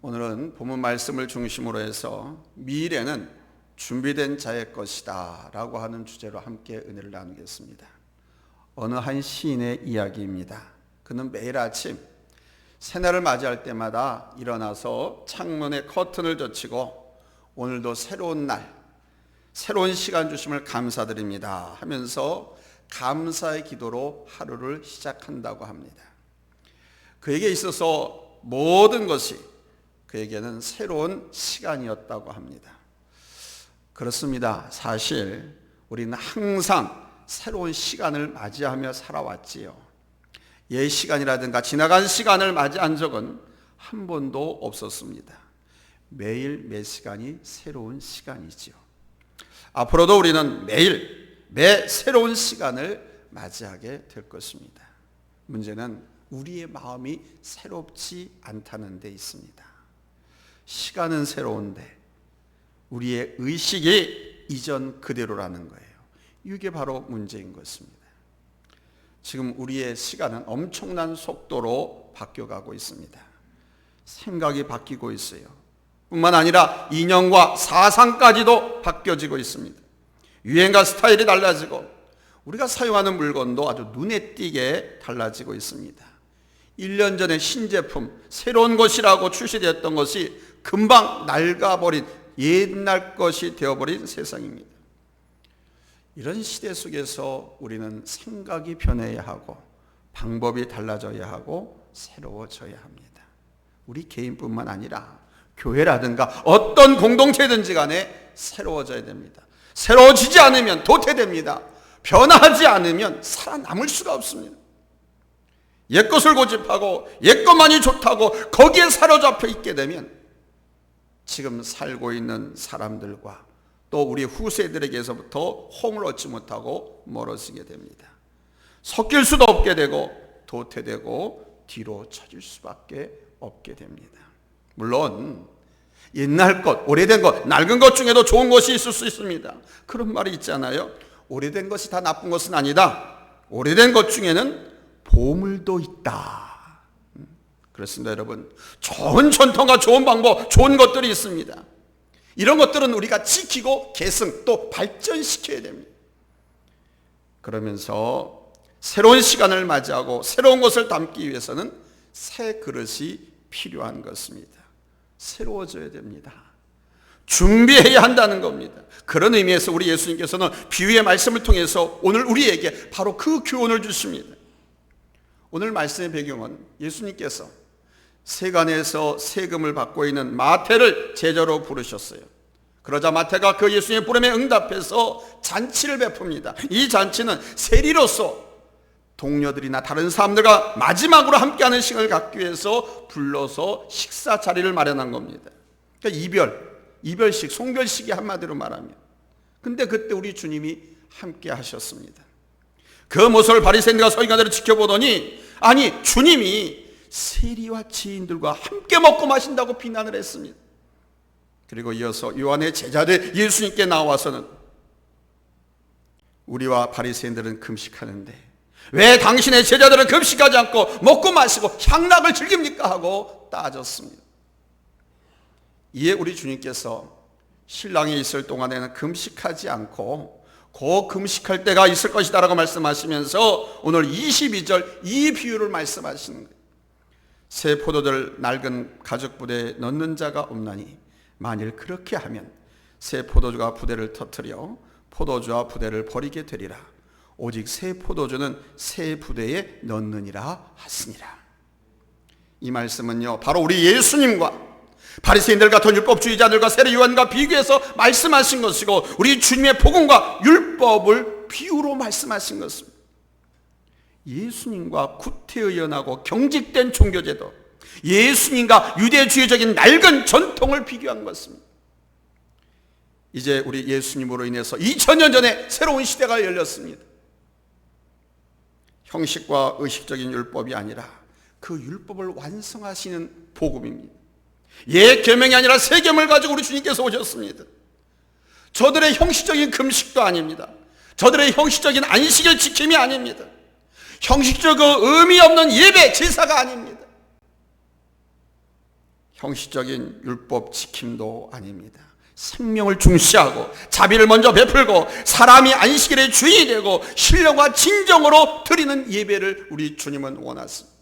오늘은 본문 말씀을 중심으로 해서 미래는 준비된 자의 것이다 라고 하는 주제로 함께 은혜를 나누겠습니다. 어느 한 시인의 이야기입니다. 그는 매일 아침 새날을 맞이할 때마다 일어나서 창문에 커튼을 젖히고 오늘도 새로운 날, 새로운 시간 주심을 감사드립니다 하면서 감사의 기도로 하루를 시작한다고 합니다. 그에게 있어서 모든 것이 그에게는 새로운 시간이었다고 합니다. 그렇습니다. 사실 우리는 항상 새로운 시간을 맞이하며 살아왔지요. 옛 시간이라든가 지나간 시간을 맞이한 적은 한 번도 없었습니다. 매일 매 시간이 새로운 시간이지요. 앞으로도 우리는 매일 매 새로운 시간을 맞이하게 될 것입니다. 문제는 우리의 마음이 새롭지 않다는 데 있습니다. 시간은 새로운데 우리의 의식이 이전 그대로라는 거예요. 이게 바로 문제인 것입니다. 지금 우리의 시간은 엄청난 속도로 바뀌어가고 있습니다. 생각이 바뀌고 있어요. 뿐만 아니라 이념과 사상까지도 바뀌어지고 있습니다. 유행과 스타일이 달라지고 우리가 사용하는 물건도 아주 눈에 띄게 달라지고 있습니다. 1년 전에 신제품, 새로운 것이라고 출시되었던 것이 금방 낡아버린 옛날 것이 되어버린 세상입니다. 이런 시대 속에서 우리는 생각이 변해야 하고 방법이 달라져야 하고 새로워져야 합니다. 우리 개인뿐만 아니라 교회라든가 어떤 공동체든지 간에 새로워져야 됩니다. 새로워지지 않으면 도태됩니다. 변화하지 않으면 살아남을 수가 없습니다. 옛것을 고집하고 옛것만이 좋다고 거기에 사로잡혀 있게 되면 지금 살고 있는 사람들과 또 우리 후세들에게서부터 호응을 얻지 못하고 멀어지게 됩니다. 섞일 수도 없게 되고 도태되고 뒤로 처질 수밖에 없게 됩니다. 물론 옛날 것, 오래된 것, 낡은 것 중에도 좋은 것이 있을 수 있습니다. 그런 말이 있잖아요. 오래된 것이 다 나쁜 것은 아니다. 오래된 것 중에는 보물도 있다. 그렇습니다, 여러분. 좋은 전통과 좋은 방법, 좋은 것들이 있습니다. 이런 것들은 우리가 지키고 계승 또 발전시켜야 됩니다. 그러면서 새로운 시간을 맞이하고 새로운 것을 담기 위해서는 새 그릇이 필요한 것입니다. 새로워져야 됩니다. 준비해야 한다는 겁니다. 그런 의미에서 우리 예수님께서는 비유의 말씀을 통해서 오늘 우리에게 바로 그 교훈을 주십니다. 오늘 말씀의 배경은 예수님께서 세간에서 세금을 받고 있는 마태를 제자로 부르셨어요. 그러자 마태가 그 예수님의 부름에 응답해서 잔치를 베풉니다. 이 잔치는 세리로서 동료들이나 다른 사람들과 마지막으로 함께하는 시간을 갖기 위해서 불러서 식사 자리를 마련한 겁니다. 그러니까 이별식, 송별식이 한마디로 말하면. 근데 그때 우리 주님이 함께 하셨습니다. 그 모습을 바리새인들과 서기관들이 지켜보더니 아니 주님이 세리와 지인들과 함께 먹고 마신다고 비난을 했습니다. 그리고 이어서 요한의 제자들 예수님께 나와서는 우리와 바리새인들은 금식하는데 왜 당신의 제자들은 금식하지 않고 먹고 마시고 향락을 즐깁니까? 하고 따졌습니다. 이에 우리 주님께서 신랑이 있을 동안에는 금식하지 않고 곧 금식할 때가 있을 것이다 라고 말씀하시면서 오늘 22절 이 비유를 말씀하시는 거예요. 새 포도들 낡은 가죽 부대에 넣는 자가 없나니 만일 그렇게 하면 새 포도주가 부대를 터뜨려 포도주와 부대를 버리게 되리라. 오직 새 포도주는 새 부대에 넣느니라 하시니라. 이 말씀은요 바로 우리 예수님과 바리새인들 같은 율법주의자들과 세리요한과 비교해서 말씀하신 것이고 우리 주님의 복음과 율법을 비유로 말씀하신 것입니다. 예수님과 구태의연하고 경직된 종교제도, 예수님과 유대주의적인 낡은 전통을 비교한 것입니다. 이제 우리 예수님으로 인해서 2000년 전에 새로운 시대가 열렸습니다. 형식과 의식적인 율법이 아니라 그 율법을 완성하시는 복음입니다. 옛 계명이 아니라 새 계명을 가지고 우리 주님께서 오셨습니다. 저들의 형식적인 금식도 아닙니다. 저들의 형식적인 안식일 지킴이 아닙니다. 형식적이고 의미 없는 예배 제사가 아닙니다. 형식적인 율법 지킴도 아닙니다. 생명을 중시하고 자비를 먼저 베풀고 사람이 안식일의 주인이 되고 신령과 진정으로 드리는 예배를 우리 주님은 원하십니다.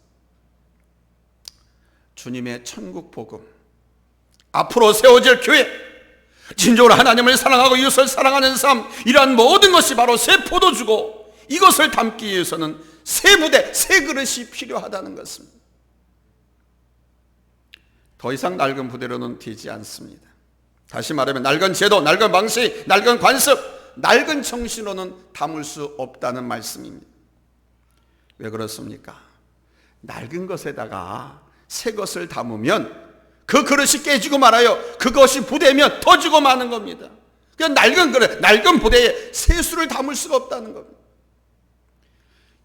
주님의 천국 복음, 앞으로 세워질 교회, 진정으로 하나님을 사랑하고 이웃을 사랑하는 삶, 이러한 모든 것이 바로 새 포도주고, 이것을 담기 위해서는 새 부대, 새 그릇이 필요하다는 것입니다. 더 이상 낡은 부대로는 되지 않습니다. 다시 말하면 낡은 제도, 낡은 방식, 낡은 관습, 낡은 정신으로는 담을 수 없다는 말씀입니다. 왜 그렇습니까? 낡은 것에다가 새 것을 담으면 그 그릇이 깨지고 말아요. 그것이 부대면 터지고 마는 겁니다. 그냥 낡은 그릇, 낡은 부대에 새 술을 담을 수가 없다는 겁니다.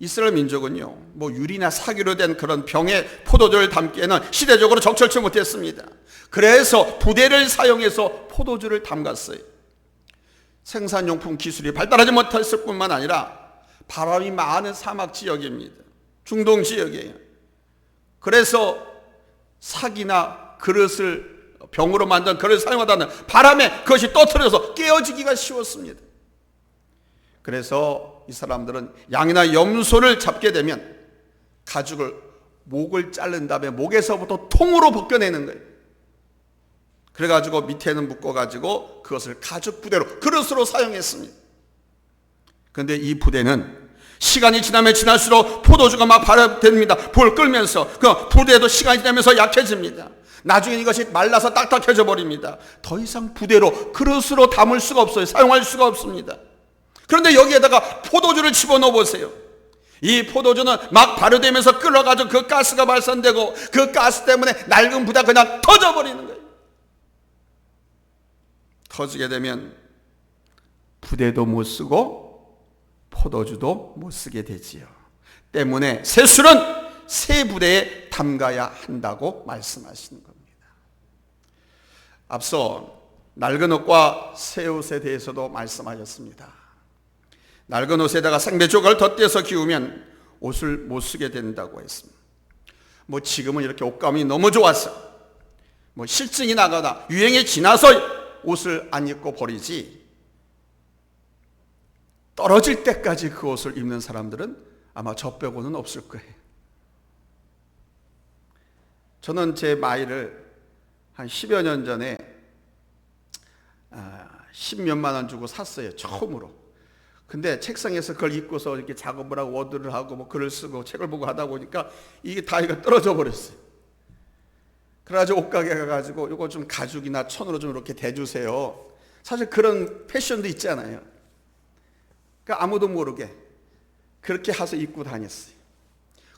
이스라엘 민족은요, 뭐 유리나 사기로 된 그런 병에 포도주를 담기에는 시대적으로 적절치 못했습니다. 그래서 부대를 사용해서 포도주를 담갔어요. 생산용품 기술이 발달하지 못했을 뿐만 아니라 바람이 많은 사막 지역입니다. 중동 지역이에요. 그래서 사기나 그릇을, 병으로 만든 그릇을 사용하다는 바람에 그것이 떠트려서 깨어지기가 쉬웠습니다. 그래서 이 사람들은 양이나 염소를 잡게 되면 가죽을, 목을 자른 다음에 목에서부터 통으로 벗겨내는 거예요. 그래가지고 밑에는 묶어가지고 그것을 가죽 부대로, 그릇으로 사용했습니다. 그런데 이 부대는 시간이 지나면 지날수록 포도주가 막 발효됩니다. 불 끌면서 그 부대도 시간이 지나면서 약해집니다. 나중에 이것이 말라서 딱딱해져 버립니다. 더 이상 부대로, 그릇으로 담을 수가 없어요. 사용할 수가 없습니다. 그런데 여기에다가 포도주를 집어넣어 보세요. 이 포도주는 막 발효되면서 끓어가지고 그 가스가 발산되고 그 가스 때문에 낡은 부대가 그냥 터져버리는 거예요. 터지게 되면 부대도 못 쓰고 포도주도 못 쓰게 되지요. 때문에 새 술은 새 부대에 담가야 한다고 말씀하시는 겁니다. 앞서 낡은 옷과 새 옷에 대해서도 말씀하셨습니다. 낡은 옷에다가 생배 조각을 덧대서 기우면 옷을 못 쓰게 된다고 했습니다. 뭐 지금은 이렇게 옷감이 너무 좋아서 뭐 실증이 나거나 유행이 지나서 옷을 안 입고 버리지, 떨어질 때까지 그 옷을 입는 사람들은 아마 저 빼고는 없을 거예요. 저는 제 마이를 한 10여 년 전에 10몇만 원 주고 샀어요. 처음으로. 근데 책상에서 그걸 입고서 이렇게 작업을 하고 워드를 하고 뭐 글을 쓰고 책을 보고 하다 보니까 이게 다 이거 떨어져 버렸어요. 그래가지고 옷가게 가가지고 이거 좀 가죽이나 천으로 좀 이렇게 대주세요. 사실 그런 패션도 있잖아요. 그러니까 아무도 모르게 그렇게 해서 입고 다녔어요.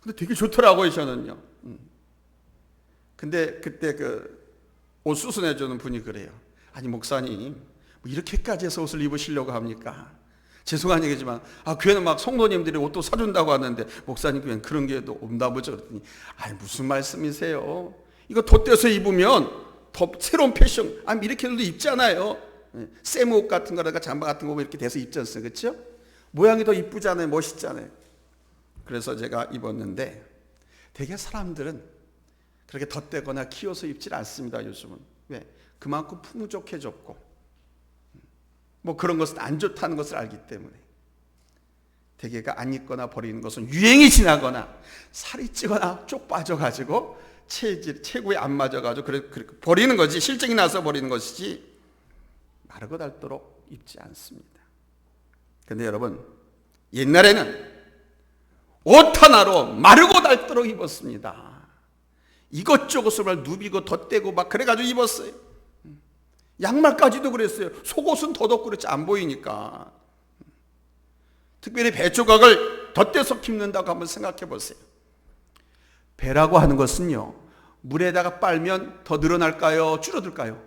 근데 되게 좋더라고요, 저는요. 근데 그때 그 옷 수선해주는 분이 그래요. 아니 목사님, 뭐 이렇게까지 해서 옷을 입으시려고 합니까? 죄송한 얘기지만 교회는 막 성도님들이 옷도 사준다고 하는데 목사님 교회는 그런 게 없나 보죠. 그랬더니 아니 무슨 말씀이세요? 이거 덧대서 입으면 더 새로운 패션, 이렇게도 입잖아요. 세무 옷 같은 거라든가 잠바 같은 거 이렇게 돼서 입지 않습니까? 그렇죠? 모양이 더 이쁘잖아요. 멋있잖아요. 그래서 제가 입었는데 되게 사람들은 그렇게 덧대거나 키워서 입질 않습니다. 요즘은. 왜? 그만큼 풍족해졌고 뭐 그런 것은 안 좋다는 것을 알기 때문에 대개가 안 입거나 버리는 것은 유행이 지나거나 살이 찌거나 쪽 빠져가지고 체구에 안 맞아가지고 그렇게 버리는 거지, 실증이 나서 버리는 것이지 마르고 닳도록 입지 않습니다. 근데 여러분, 옛날에는 옷 하나로 마르고 닳도록 입었습니다. 이것저것을 누비고 덧대고 막 그래가지고 입었어요. 양말까지도 그랬어요. 속옷은 더덥고 그렇지 안 보이니까. 특별히 배 조각을 덧대서 입는다고 한번 생각해 보세요. 배라고 하는 것은요, 물에다가 빨면 더 늘어날까요? 줄어들까요?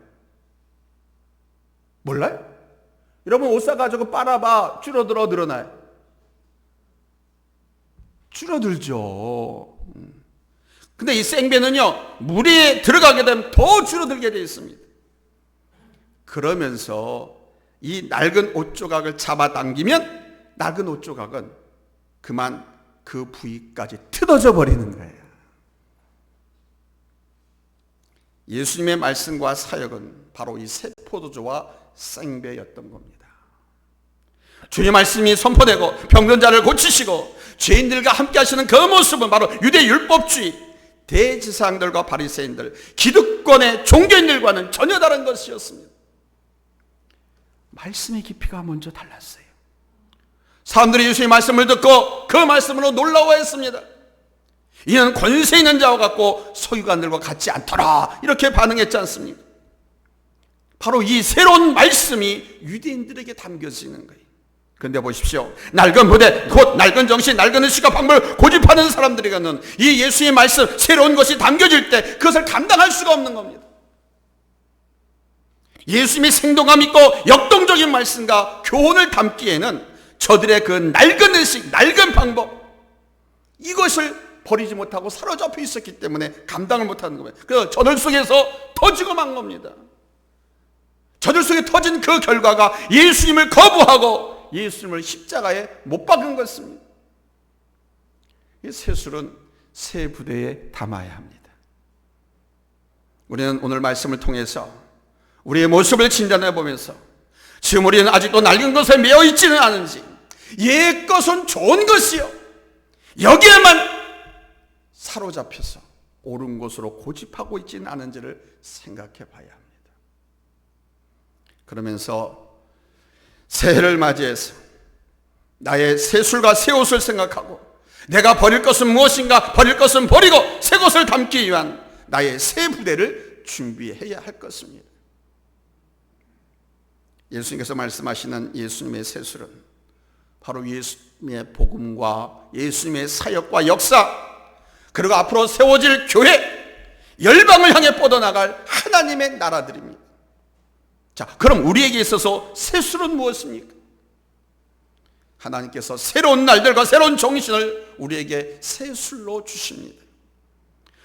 몰라요? 여러분 옷 사가지고 빨아봐. 줄어들어, 늘어나요? 줄어들죠. 근데 이 생배는요, 물에 들어가게 되면 더 줄어들게 되어 있습니다. 그러면서 이 낡은 옷 조각을 잡아당기면 낡은 옷 조각은 그만 그 부위까지 뜯어져 버리는 거예요. 예수님의 말씀과 사역은 바로 이 새 포도주와 생배였던 겁니다. 주의 말씀이 선포되고 병든 자를 고치시고 죄인들과 함께 하시는 그 모습은 바로 유대 율법주의 대지사장들과 바리새인들, 기득권의 종교인들과는 전혀 다른 것이었습니다. 말씀의 깊이가 먼저 달랐어요. 사람들이 예수의 말씀을 듣고 그 말씀으로 놀라워했습니다. 이는 권세 있는 자와 같고 소유관들과 같지 않더라, 이렇게 반응했지 않습니까? 바로 이 새로운 말씀이 유대인들에게 담겨지는 거예요. 그런데 보십시오, 낡은 부대, 곧 낡은 정신, 낡은 의식과 방법을 고집하는 사람들에게는 이 예수의 말씀, 새로운 것이 담겨질 때 그것을 감당할 수가 없는 겁니다. 예수님이 생동감 있고 역동적인 말씀과 교훈을 담기에는 저들의 그 낡은 의식, 낡은 방법, 이것을 버리지 못하고 사로잡혀 있었기 때문에 감당을 못하는 겁니다. 그래서 저들 속에서 터지고 만 겁니다. 저들 속에 터진 그 결과가 예수님을 거부하고 예수님을 십자가에 못 박은 것입니다. 이 새술은 새 부대에 담아야 합니다. 우리는 오늘 말씀을 통해서 우리의 모습을 진단해 보면서 지금 우리는 아직도 낡은 것에 매여 있지는 않은지, 옛 것은 좋은 것이요, 여기에만 사로잡혀서 옳은 곳으로 고집하고 있지는 않은지를 생각해 봐야 합니다. 그러면서 새해를 맞이해서 나의 새 술과 새 옷을 생각하고 내가 버릴 것은 무엇인가, 버릴 것은 버리고 새 것을 담기 위한 나의 새 부대를 준비해야 할 것입니다. 예수님께서 말씀하시는 예수님의 새 술은 바로 예수님의 복음과 예수님의 사역과 역사, 그리고 앞으로 세워질 교회, 열방을 향해 뻗어나갈 하나님의 나라들입니다. 자, 그럼 우리에게 있어서 새 술은 무엇입니까? 하나님께서 새로운 날들과 새로운 정신을 우리에게 새 술로 주십니다.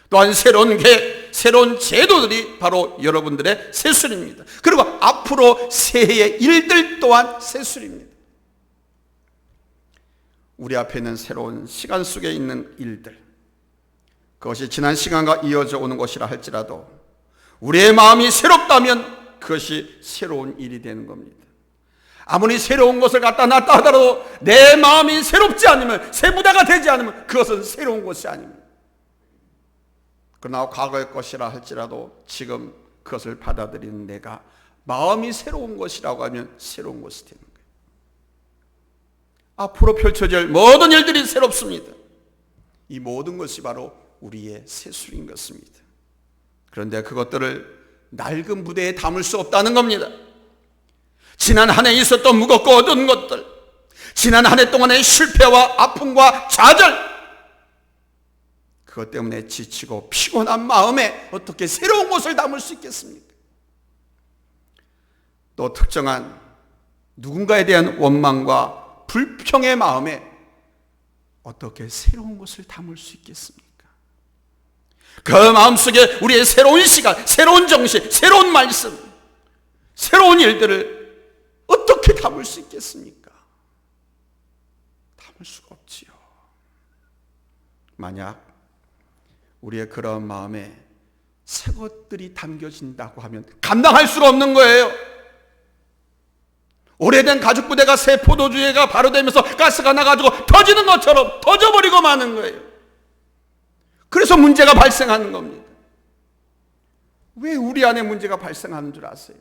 또한 새로운 계획, 새로운 제도들이 바로 여러분들의 새 술입니다. 그리고 앞으로 새해의 일들 또한 새 술입니다. 우리 앞에 있는 새로운 시간 속에 있는 일들, 그것이 지난 시간과 이어져 오는 것이라 할지라도 우리의 마음이 새롭다면 그것이 새로운 일이 되는 겁니다. 아무리 새로운 것을 갖다 놨다 하더라도 내 마음이 새롭지 않으면, 새 부대가 되지 않으면 그것은 새로운 것이 아닙니다. 그러나 과거의 것이라 할지라도 지금 그것을 받아들이는 내가 마음이 새로운 것이라고 하면 새로운 것이 되는 거예요. 앞으로 펼쳐질 모든 일들이 새롭습니다. 이 모든 것이 바로 우리의 새술인 것입니다. 그런데 그것들을 낡은 부대에 담을 수 없다는 겁니다. 지난 한 해 있었던 무겁고 어두운 것들, 지난 한 해 동안의 실패와 아픔과 좌절, 그것 때문에 지치고 피곤한 마음에 어떻게 새로운 것을 담을 수 있겠습니까? 또 특정한 누군가에 대한 원망과 불평의 마음에 어떻게 새로운 것을 담을 수 있겠습니까? 그 마음속에 우리의 새로운 시간, 새로운 정신, 새로운 말씀, 새로운 일들을 어떻게 담을 수 있겠습니까? 담을 수가 없지요. 만약 우리의 그런 마음에 새 것들이 담겨진다고 하면 감당할 수가 없는 거예요. 오래된 가죽부대가 새 포도주가 발효되면서 가스가 나가지고 터지는 것처럼 터져버리고 마는 거예요. 그래서 문제가 발생하는 겁니다. 왜 우리 안에 문제가 발생하는 줄 아세요?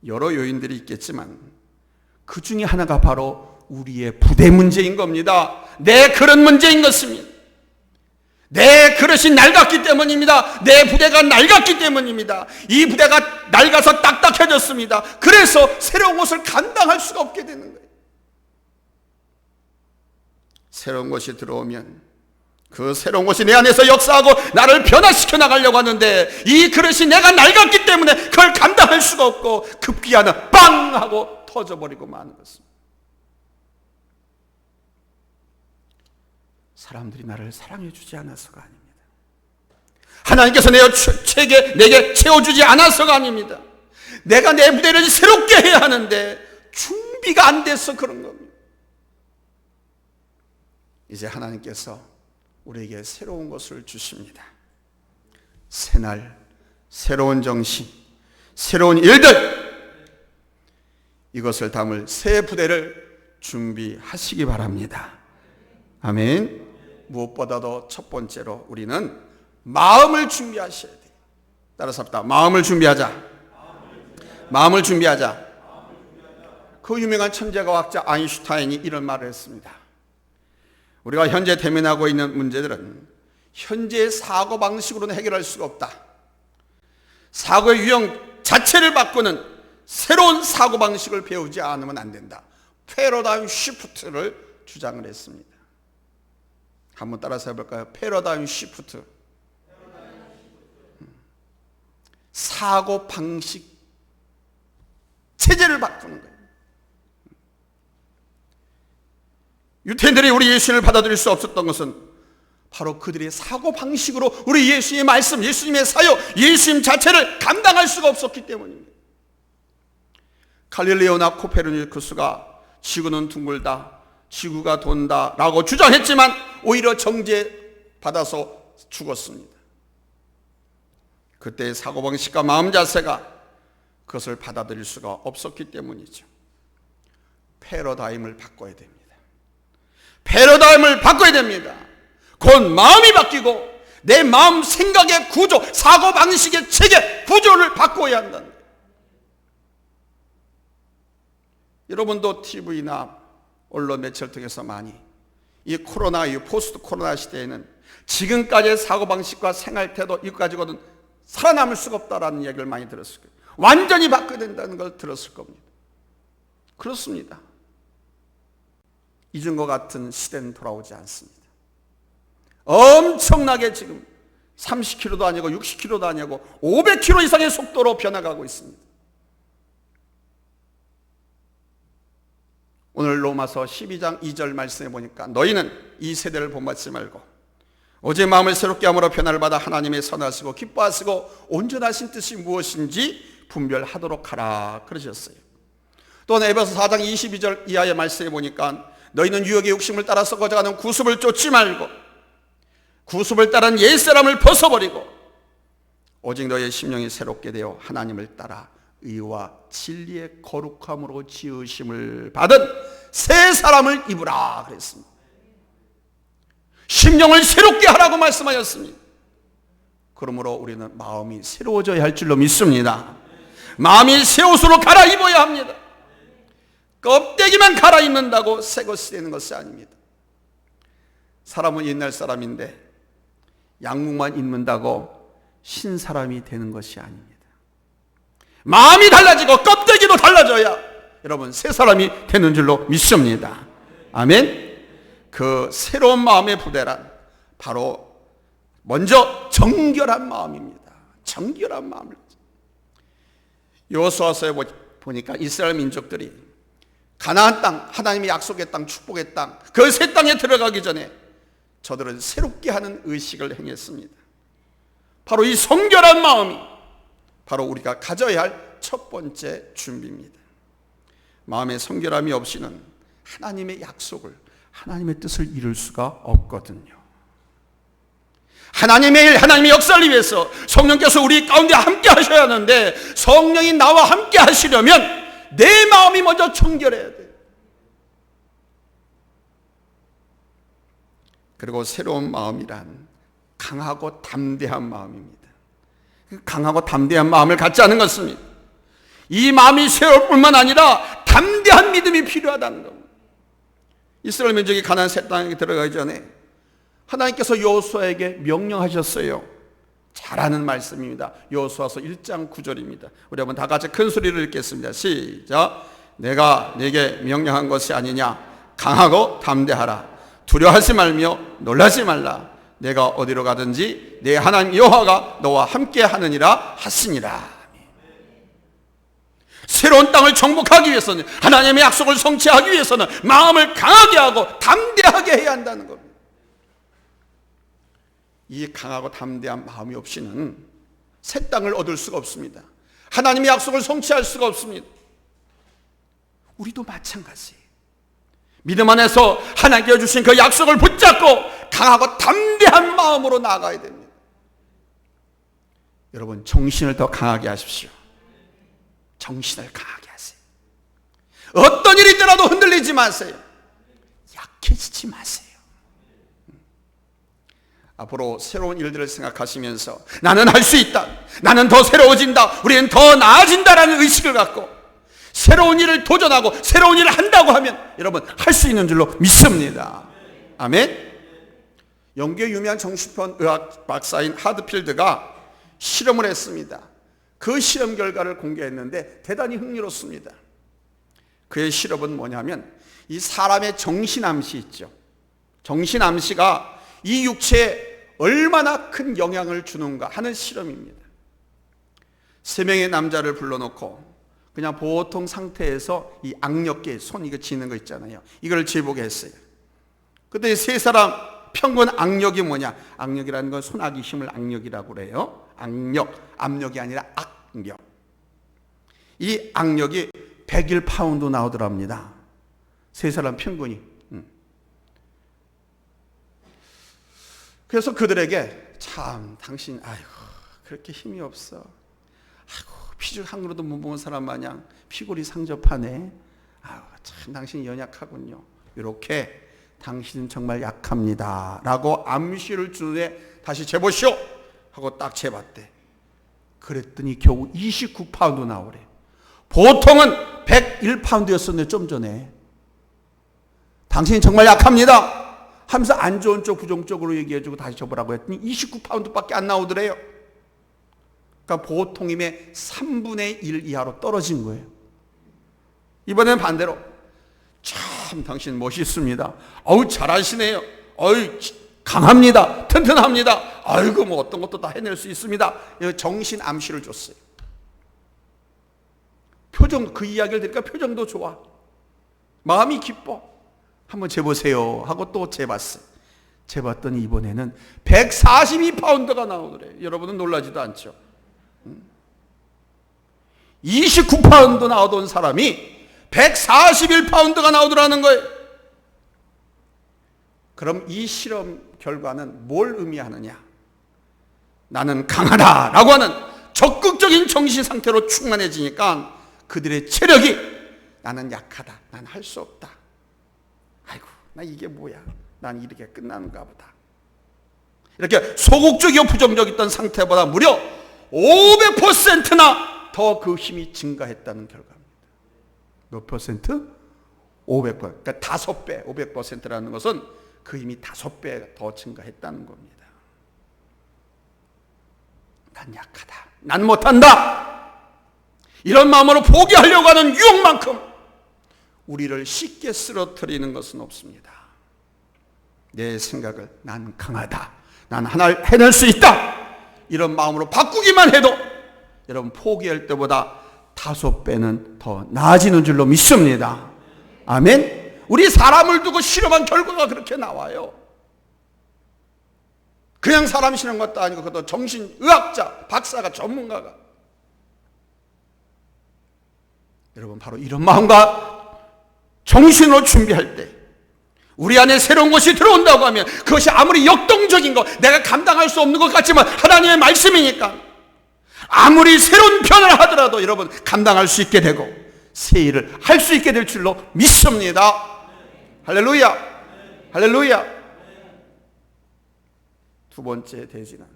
여러 요인들이 있겠지만 그 중에 하나가 바로 우리의 부대 문제인 겁니다. 내 그릇 문제인 것입니다. 내 그릇이 낡았기 때문입니다. 내 부대가 낡았기 때문입니다. 이 부대가 낡아서 딱딱해졌습니다. 그래서 새로운 것을 감당할 수가 없게 되는 거예요. 새로운 것이 들어오면 그 새로운 것이 내 안에서 역사하고 나를 변화시켜 나가려고 하는데 이 그릇이 내가 낡았기 때문에 그걸 감당할 수가 없고 급기야는 빵 하고 터져버리고 마는 것입니다. 사람들이 나를 사랑해 주지 않아서가 아닙니다. 하나님께서 내게 채워주지 않아서가 아닙니다. 내가 내 무대를 새롭게 해야 하는데 준비가 안 돼서 그런 겁니다. 이제 하나님께서 우리에게 새로운 것을 주십니다. 새날, 새로운 정신, 새로운 일들, 이것을 담을 새 부대를 준비하시기 바랍니다. 아멘. 무엇보다도 첫 번째로 우리는 마음을 준비하셔야 돼요. 따라서 합시다. 마음을 준비하자. 마음을 준비하자. 그 유명한 천재과학자 아인슈타인이 이런 말을 했습니다. 우리가 현재 대면하고 있는 문제들은 현재의 사고방식으로는 해결할 수가 없다. 사고의 유형 자체를 바꾸는 새로운 사고방식을 배우지 않으면 안 된다. 패러다임 시프트를 주장을 했습니다. 한번 따라서 해볼까요? 패러다임 시프트. 사고방식 체제를 바꾸는 거예요. 유대인들이 우리 예수님을 받아들일 수 없었던 것은 바로 그들의 사고방식으로 우리 예수님의 말씀, 예수님의 사역, 예수님 자체를 감당할 수가 없었기 때문입니다. 갈릴레오나 코페르니쿠스가 지구는 둥글다, 지구가 돈다 라고 주장했지만 오히려 정죄받아서 죽었습니다. 그때의 사고방식과 마음 자세가 그것을 받아들일 수가 없었기 때문이죠. 패러다임을 바꿔야 됩니다. 패러다임을 바꿔야 됩니다. 곧 마음이 바뀌고 내 마음 생각의 구조, 사고방식의 체계, 구조를 바꿔야 한다는 거예요. 여러분도 TV나 언론 매체를 통해서 많이 이 코로나 이후 포스트 코로나 시대에는 지금까지의 사고방식과 생활태도 이거 가지고는 살아남을 수가 없다라는 이야기를 많이 들었을 거예요. 완전히 바꿔야 된다는 걸 들었을 겁니다. 그렇습니다. 이전과 같은 시대는 돌아오지 않습니다. 엄청나게 지금 30km도 아니고 60km도 아니고 500km 이상의 속도로 변화가고 있습니다. 오늘 로마서 12장 2절 말씀해 보니까 너희는 이 세대를 본받지 말고 오직 마음을 새롭게 함으로 변화를 받아 하나님의 선하시고 기뻐하시고 온전하신 뜻이 무엇인지 분별하도록 하라 그러셨어요. 또는 에베소 4장 22절 이하의 말씀해 보니까 너희는 유혹의 욕심을 따라 썩어져가는 구습을 쫓지 말고 구습을 따른 옛사람을 벗어버리고 오직 너희의 심령이 새롭게 되어 하나님을 따라 의와 진리의 거룩함으로 지으심을 받은 새 사람을 입으라 그랬습니다. 심령을 새롭게 하라고 말씀하셨습니다. 그러므로 우리는 마음이 새로워져야 할 줄로 믿습니다. 마음이 새 옷으로 갈아입어야 합니다. 껍데기만 갈아입는다고 새 것이 되는 것이 아닙니다. 사람은 옛날 사람인데 양복만 입는다고 신사람이 되는 것이 아닙니다. 마음이 달라지고 껍데기도 달라져야 여러분 새 사람이 되는 줄로 믿습니다. 아멘. 그 새로운 마음의 부대란 바로 먼저 정결한 마음입니다. 정결한 마음을. 여호수아서에 보니까 이스라엘 민족들이 가나안 땅, 하나님의 약속의 땅, 축복의 땅, 그 새 땅에 들어가기 전에 저들은 새롭게 하는 의식을 행했습니다. 바로 이 성결한 마음이 바로 우리가 가져야 할 첫 번째 준비입니다. 마음의 성결함이 없이는 하나님의 약속을, 하나님의 뜻을 이룰 수가 없거든요. 하나님의 일, 하나님의 역사를 위해서 성령께서 우리 가운데 함께 하셔야 하는데 성령이 나와 함께 하시려면 내 마음이 먼저 정결해야 돼요. 그리고 새로운 마음이란 강하고 담대한 마음입니다. 강하고 담대한 마음을 갖지 않은 것입니다. 이 마음이 새로울 뿐만 아니라 담대한 믿음이 필요하다는 겁니다. 이스라엘 민족이 가나안 새 땅에 들어가기 전에 하나님께서 여호수아에게 명령하셨어요. 잘 아는 말씀입니다. 여호수아서 1장 9절입니다. 우리 한번 다 같이 큰 소리를 읽겠습니다. 시작. 내가 네게 명령한 것이 아니냐. 강하고 담대하라. 두려워하지 말며 놀라지 말라. 내가 어디로 가든지 내 하나님 여호와가 너와 함께 하느니라 하시니라. 새로운 땅을 정복하기 위해서는, 하나님의 약속을 성취하기 위해서는 마음을 강하게 하고 담대하게 해야 한다는 겁니다. 이 강하고 담대한 마음이 없이는 새 땅을 얻을 수가 없습니다. 하나님의 약속을 성취할 수가 없습니다. 우리도 마찬가지예요. 믿음 안에서 하나님께서 주신 그 약속을 붙잡고 강하고 담대한 마음으로 나아가야 됩니다. 여러분, 정신을 더 강하게 하십시오. 정신을 강하게 하세요. 어떤 일이 있더라도 흔들리지 마세요. 약해지지 마세요. 앞으로 새로운 일들을 생각하시면서 나는 할 수 있다, 나는 더 새로워진다, 우리는 더 나아진다라는 의식을 갖고 새로운 일을 도전하고 새로운 일을 한다고 하면 여러분 할 수 있는 줄로 믿습니다. 아멘. 영국의 유명한 정신병 의학 박사인 하드필드가 실험을 했습니다. 그 실험 결과를 공개했는데 대단히 흥미롭습니다. 그의 실험은 뭐냐면 이 사람의 정신암시 있죠. 정신암시가 이 육체에 얼마나 큰 영향을 주는가 하는 실험입니다. 3명의 남자를 불러놓고 그냥 보통 상태에서 이 악력계, 손 이거 쥐는 거 있잖아요. 이걸 쥐보게 했어요. 근데 3사람 평균 악력이 뭐냐? 악력이라는 건 손아귀 힘을 악력이라고 그래요. 악력, 압력이 아니라 악력. 이 악력이 101파운드 나오더랍니다. 3사람 평균이. 그래서 그들에게 참 당신 아이고 그렇게 힘이 없어. 아이고 피죽 한 그릇도 못 먹은 사람 마냥 피골이 상접하네. 아이고 참 당신 연약하군요. 이렇게 당신은 정말 약합니다 라고 암시를 주는데 다시 재보시오 하고 딱 재봤대. 그랬더니 겨우 29파운드 나오래. 보통은 101파운드였었는데 좀 전에 당신이 정말 약합니다 하면서 안 좋은 쪽 부정적으로 얘기해주고 다시 접으라고 했더니 29파운드밖에 안 나오더래요. 그러니까 보통임의 3분의 1 이하로 떨어진 거예요. 이번에는 반대로 참 당신 멋있습니다. 어우 잘하시네요. 어우 강합니다. 튼튼합니다. 아이고 뭐 어떤 것도 다 해낼 수 있습니다. 정신 암시를 줬어요. 표정, 그 이야기를 들으니까 표정도 좋아. 마음이 기뻐. 한번 재보세요 하고 또 재봤어요. 재봤더니 이번에는 142파운드가 나오더래요. 여러분은 놀라지도 않죠. 29파운드 나오던 사람이 141파운드가 나오더라는 거예요. 그럼 이 실험 결과는 뭘 의미하느냐? 나는 강하다 라고 하는 적극적인 정신 상태로 충만해지니까 그들의 체력이 나는 약하다, 난 할 수 없다, 아이고 나 이게 뭐야, 난 이렇게 끝나는가 보다, 이렇게 소극적이고 부정적이었던 상태보다 무려 500%나 더 그 힘이 증가했다는 결과입니다. 몇 퍼센트? 500%. 그러니까 5배, 500%라는 것은 그 힘이 5배 더 증가했다는 겁니다. 난 약하다, 난 못한다, 이런 마음으로 포기하려고 하는 유혹만큼 우리를 쉽게 쓰러뜨리는 것은 없습니다. 내 생각을 난 강하다, 난 하나를 해낼 수 있다, 이런 마음으로 바꾸기만 해도 여러분 포기할 때보다 5배는 더 나아지는 줄로 믿습니다. 아멘. 우리 사람을 두고 실험한 결과가 그렇게 나와요. 그냥 사람 실험 것도 아니고 그것도 정신의학자, 박사가, 전문가가. 여러분 바로 이런 마음과 정신으로 준비할 때 우리 안에 새로운 것이 들어온다고 하면 그것이 아무리 역동적인 것, 내가 감당할 수 없는 것 같지만 하나님의 말씀이니까 아무리 새로운 변화를 하더라도 여러분 감당할 수 있게 되고 새 일을 할 수 있게 될 줄로 믿습니다. 할렐루야, 할렐루야. 두 번째 대지는,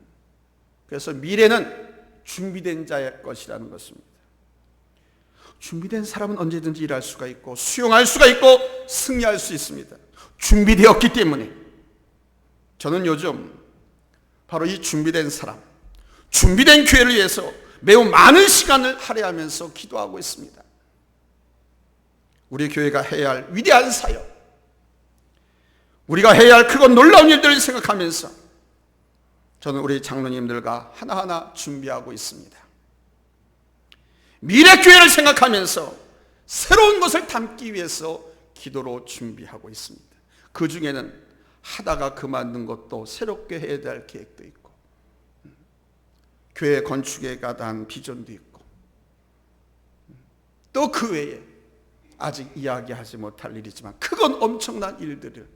그래서 미래는 준비된 자의 것이라는 것입니다. 준비된 사람은 언제든지 일할 수가 있고 수용할 수가 있고 승리할 수 있습니다. 준비되었기 때문에 저는 요즘 바로 이 준비된 사람, 준비된 교회를 위해서 매우 많은 시간을 할애하면서 기도하고 있습니다. 우리 교회가 해야 할 위대한 사역, 우리가 해야 할 크고 놀라운 일들을 생각하면서 저는 우리 장로님들과 하나하나 준비하고 있습니다. 미래 교회를 생각하면서 새로운 것을 담기 위해서 기도로 준비하고 있습니다. 그 중에는 하다가 그만둔 것도 새롭게 해야 될 계획도 있고, 교회 건축에 관한 비전도 있고, 또 그 외에 아직 이야기하지 못할 일이지만 그건 엄청난 일들을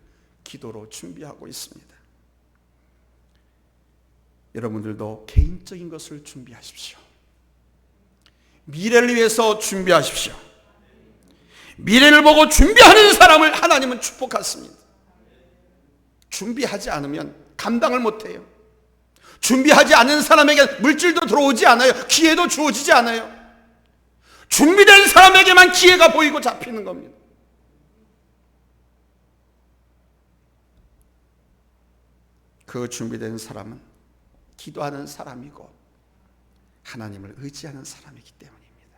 기도로 준비하고 있습니다. 여러분들도 개인적인 것을 준비하십시오. 미래를 위해서 준비하십시오. 미래를 보고 준비하는 사람을 하나님은 축복하십니다. 준비하지 않으면 감당을 못해요. 준비하지 않은 사람에게 물질도 들어오지 않아요. 기회도 주어지지 않아요. 준비된 사람에게만 기회가 보이고 잡히는 겁니다. 그 준비된 사람은 기도하는 사람이고 하나님을 의지하는 사람이기 때문입니다.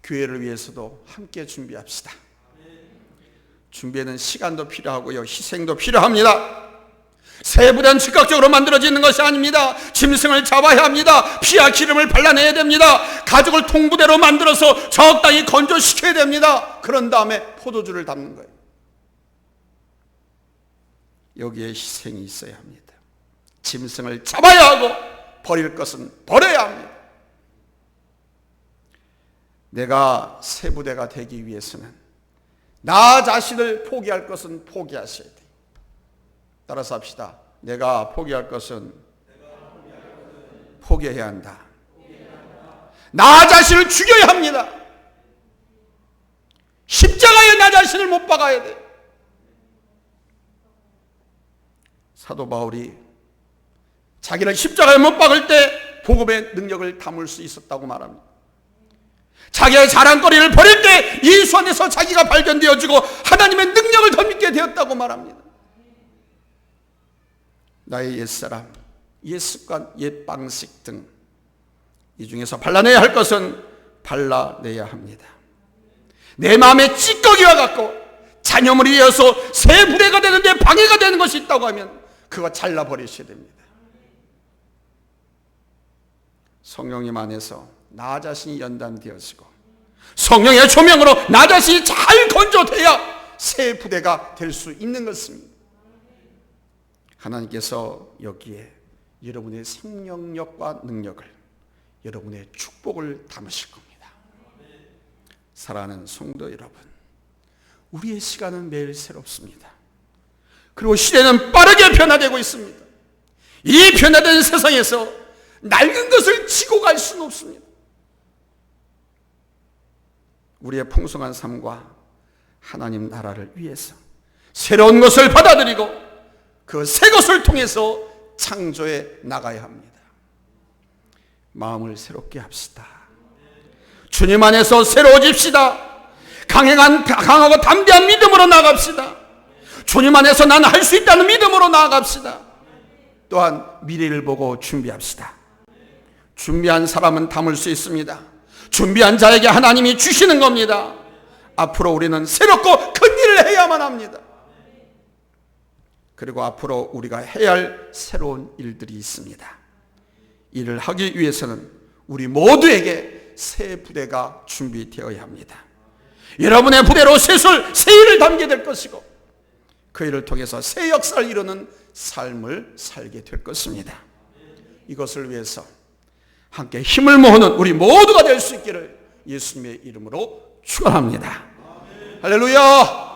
교회를 위해서도 함께 준비합시다. 준비에는 시간도 필요하고요, 희생도 필요합니다. 새 부대는 즉각적으로 만들어지는 것이 아닙니다. 짐승을 잡아야 합니다. 피와 기름을 발라내야 됩니다. 가죽을 통부대로 만들어서 적당히 건조시켜야 됩니다. 그런 다음에 포도주를 담는 거예요. 여기에 희생이 있어야 합니다. 짐승을 잡아야 하고 버릴 것은 버려야 합니다. 내가 새 부대가 되기 위해서는 나 자신을 포기할 것은 포기하셔야 돼요. 따라서 합시다. 내가 포기할 것은 포기해야 한다. 나 자신을 죽여야 합니다. 십자가에 나 자신을 못 박아야 돼. 사도 바울이 자기를 십자가에 못 박을 때 복음의 능력을 담을 수 있었다고 말합니다. 자기의 자랑거리를 버릴 때 예수 안에서 자기가 발견되어지고 하나님의 능력을 더 믿게 되었다고 말합니다. 나의 옛사람, 옛습관, 옛방식 등 이 중에서 발라내야 할 것은 발라내야 합니다. 내 마음의 찌꺼기와 같고 잔여물이 되어서 새 부대가 되는데 방해가 되는 것이 있다고 하면 그거 잘라버리셔야 됩니다. 성령님 안에서 나 자신이 연단되어지고 성령의 조명으로 나 자신이 잘 건조돼야 새 부대가 될 수 있는 것입니다. 하나님께서 여기에 여러분의 생명력과 능력을, 여러분의 축복을 담으실 겁니다. 사랑하는 성도 여러분, 우리의 시간은 매일 새롭습니다. 그리고 시대는 빠르게 변화되고 있습니다. 이 변화된 세상에서 낡은 것을 지고 갈 수는 없습니다. 우리의 풍성한 삶과 하나님 나라를 위해서 새로운 것을 받아들이고 그 새 것을 통해서 창조해 나가야 합니다. 마음을 새롭게 합시다. 주님 안에서 새로워집시다. 강하고 담대한 믿음으로 나갑시다. 주님 안에서 나는 할 수 있다는 믿음으로 나아갑시다. 또한 미래를 보고 준비합시다. 준비한 사람은 담을 수 있습니다. 준비한 자에게 하나님이 주시는 겁니다. 앞으로 우리는 새롭고 큰 일을 해야만 합니다. 그리고 앞으로 우리가 해야 할 새로운 일들이 있습니다. 이를 하기 위해서는 우리 모두에게 새 부대가 준비되어야 합니다. 여러분의 부대로 새 일을 담게 될 것이고 그 일을 통해서 새 역사를 이루는 삶을 살게 될 것입니다. 이것을 위해서 함께 힘을 모으는 우리 모두가 될 수 있기를 예수님의 이름으로 축원합니다. 할렐루야.